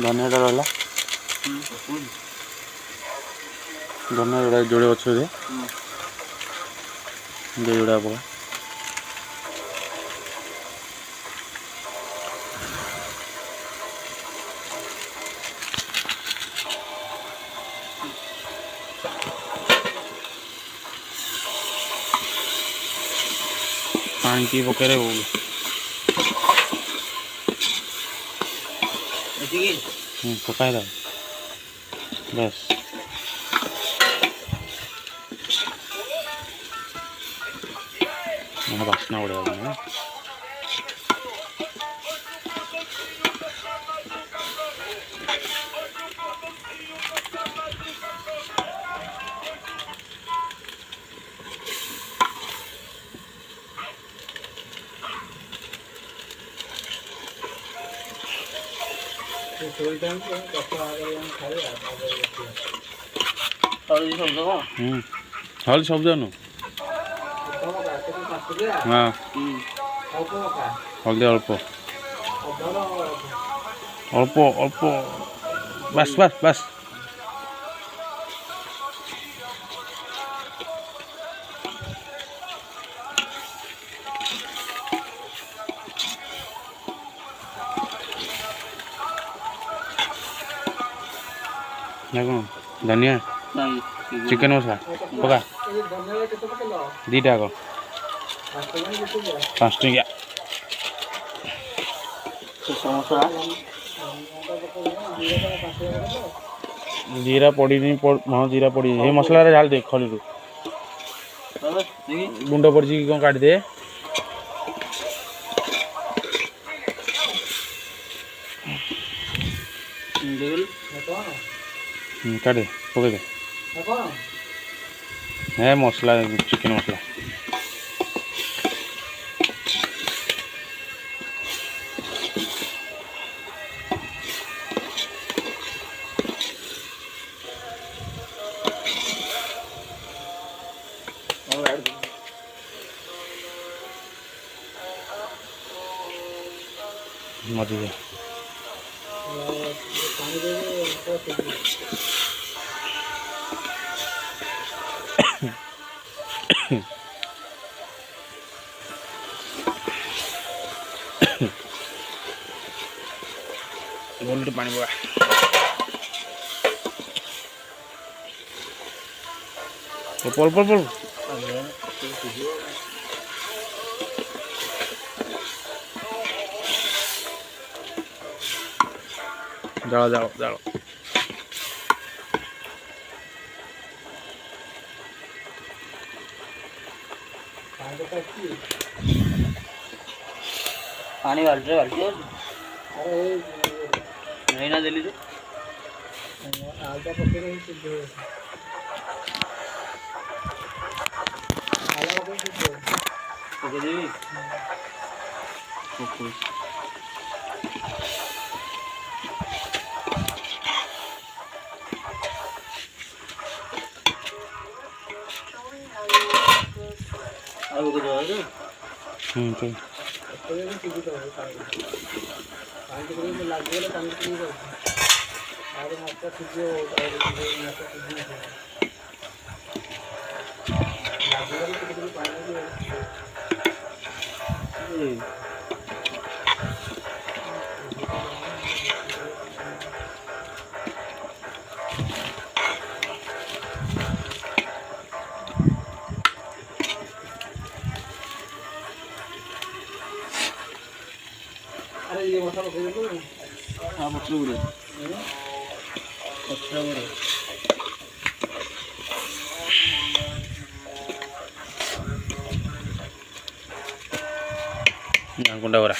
ଧନିଆଟା ରହିଲା ଧନିଆ ଯୋଡ଼ା ଯୋଡ଼େ ଅଛି ବୋଧେ ଯୋଡ଼ା ପକା पानी की पकड़े वो पकाए दो बस बासना उड़ा हल सब जानो हाँ हल्दी अल्प अल्प अल्प बस बस बस देखो धनिया चिकन मसला पका दीटा को 5 टकिया जीरा पड़ी नहीं हाँ जीरा पड़ी ये मसला रे झाल दे खली रू गुंड पड़ी कौन काट दे काटे पके दे है मसला चिकन मसला मजे है बोल पानी पका पल पल पल जाओ जाओ जाओ पानी बाल्टी नहीं ना दिल्ली हाँ पत्र गुड़े पत्र गुड़े ଗୁଣ୍ଡ ବରା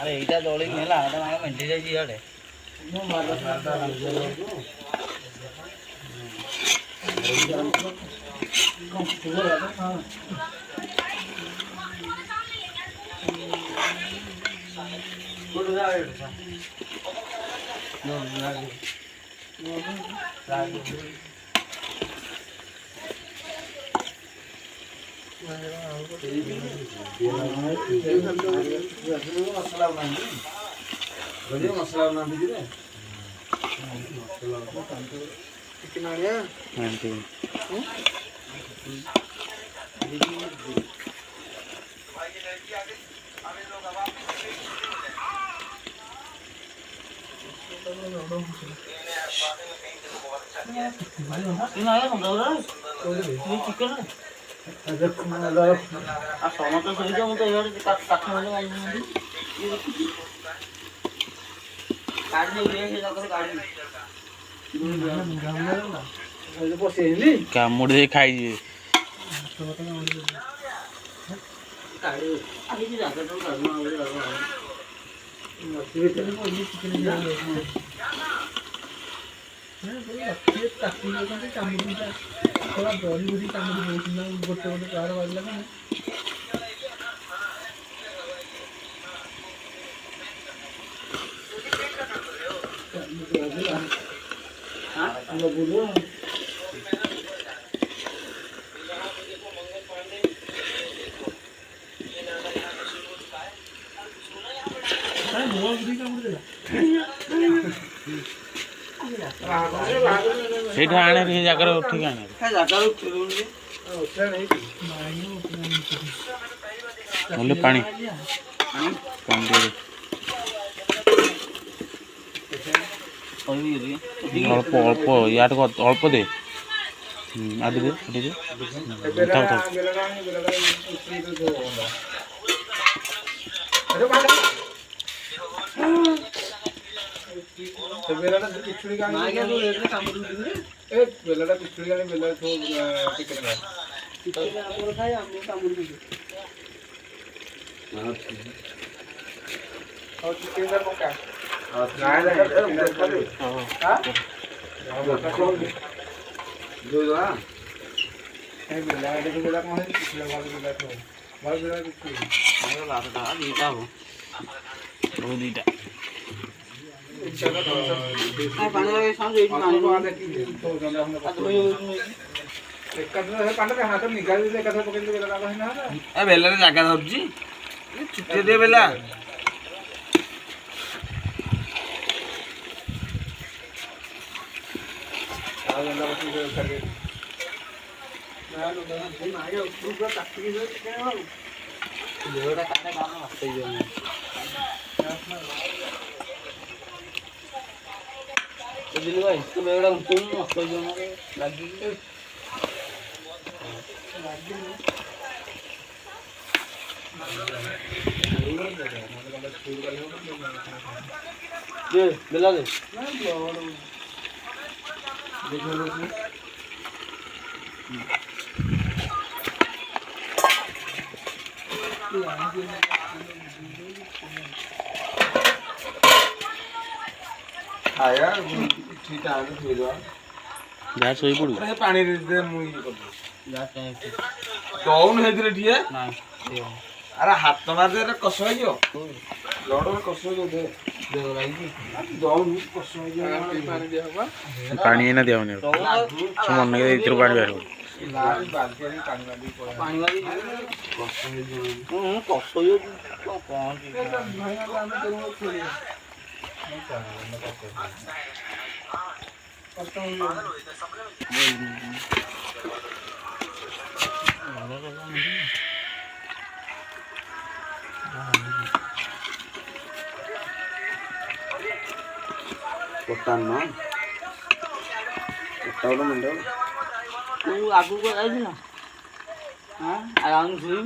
अरे इटा दौड़ी मेला आता मारा मेंटे जाई इयाडे କାମୁଡ଼ି ଦେଇ ଖାଇଯିବେ ସେଇଠୁ ଆଣେ ସେ ଜାଗାରେ ଉଠିକି ଆଣେ ନହେଲେ ପାଣି ଅଳ୍ପ ଅଳ୍ପ ୟାଠୁ ଅଳ୍ପ ଦେ ଆଦି ଦେ ଏଠି ଦେ ଥାଉ ଥାଉ बेलाटा पिछुड़ी गानी ना क्या तो रेट में काम करूँ किधर ए बेलाटा पिछुड़ी गानी बेला तो टिकट का पिछुड़ी का आपको खाए हमने काम करूँ और चिकन का मौका ना ना हाँ जो ना ए बेला ये तो बेला कौन है पिछुड़ी वाला बेला तो वाला बेला पिछुड़ी वाला लाता था दीटा हो वो दीटा पानी लगे सांस एक पानी को आते की तो जंदा हम एक कदम है पांडे हाथ में निकाल दे कथा पकड़ के बेला है ना ए बेला रे जागा धरजी छुट्टी दे बेला आ जंदा बस करके ना लो ना मारे ऊपर पूरा काट के दे के हो लेड़ा काटे बाना मस्त ही है ଦିନ ଭାଇ ତୁ ବେଗଟା ଉଠୁନି ନଷ୍ଟ ଜମାରେ ଲାଗିକି ଦେ ବେଲା ଦେ ଖାଇବା ଠିକ୍ ଟାଇମ୍ରେ ଧୋଇଦେବା ଯାହା ଶୋଇପଡ଼ୁ ପାଣିରେ ଦେ ମୁଁ ଇଏ କରିଦେବି ଯା ଟାଇମ୍ ଦଉନୁ ହେଇଥିରେ ଟିକେ ନାଇଁ ଆରେ ହାତ ମାରିଦେଲେ କଷ ହେଇଯିବ ଲଡ଼ରେ କଷ ହେଇଯିବ ଦେ ଦଉନୁ କଷ ହେଇଯିବ ପାଣି ଦିଆହବ ପାଣି ଏଇନା ଦିଆହଉନି ଆଉ ମନେ ଏଇଥିରୁ ପାଣି ବାହାରିବ ବାଲ୍ଟି ଆଣି ପାଣି ମାରିକି ପଳେଇବା ପାଣି ମାରି କଷ ହେଇଯିବ କଷ ପହଞ୍ଚି ବର୍ତ୍ତମାନ ଗୋଟେ ମେଣ୍ଡ ତୁ ଆଗକୁ ଯାଇଛୁ ନା ହଁ ଆରାମ ଶୋଇ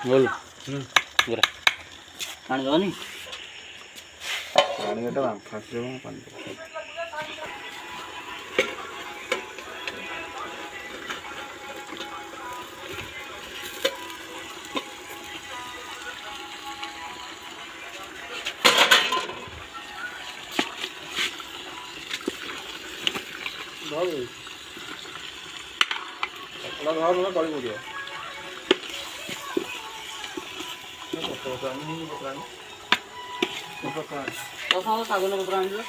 बोल पूरा पानी दवानी ପାଣି ଗୋଟେ ଫାଷ୍ଟ ପାଣି ଧର ତଳି ପଡ଼ିବ କାଗଜ ପତ୍ର ଆଣିଲେ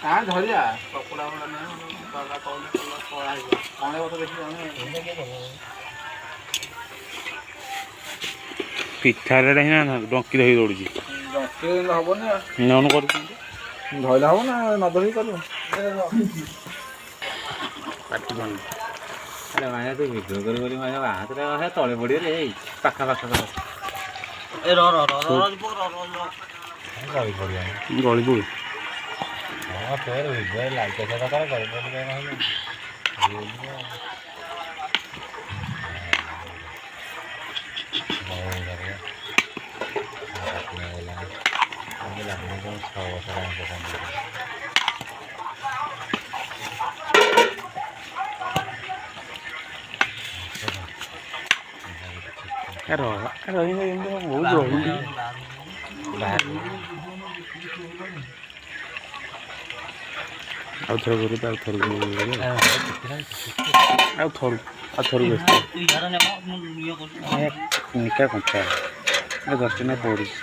ଆଣି ଧରିଆ କପଡ଼ା ଫପଡ଼ା କଣ କଥା ଦେଖି ପିଠାରେ ହିଁ ନା ଡଙ୍କି ଧରି ଦୌଡ଼ୁଛି ହବନି ନଉନୁ କରୁଛନ୍ତି ଧଇଲେ ହବ ନା ନ ଧରିକି କରିବ ପାଟି ଧନୁ ଆରେ ମାୟା ତୁ ଭିଡ଼ିଓ କରି ମାୟା ହାତରେ ତଳେ ପଡ଼ିବ ରେ ପାଖା ପାଖା ଏ ର ର ର ଗଳି ପଡ଼ିବ ଗଳି ପଡ଼ୁ ହଁ ତୋର ଭିଡ଼ିଓ ଲାଇକ୍ ଆସିବା ଦରକାର ଗଳି ପଡ଼ିବ ରହିଲେ ଏମିତି ବହୁତ ରହୁଛି ଆଉ ଥର କରୁ ଆଉ ଥରକୁ ଆଉ ଥରକୁ ନିକା କଞ୍ଚା ଦର୍ଶନ ପଡ଼ୁଛି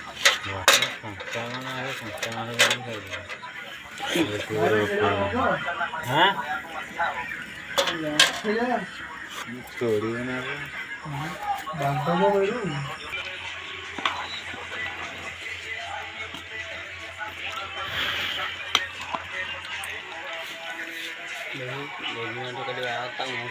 Jadi, dia ada kada tak mau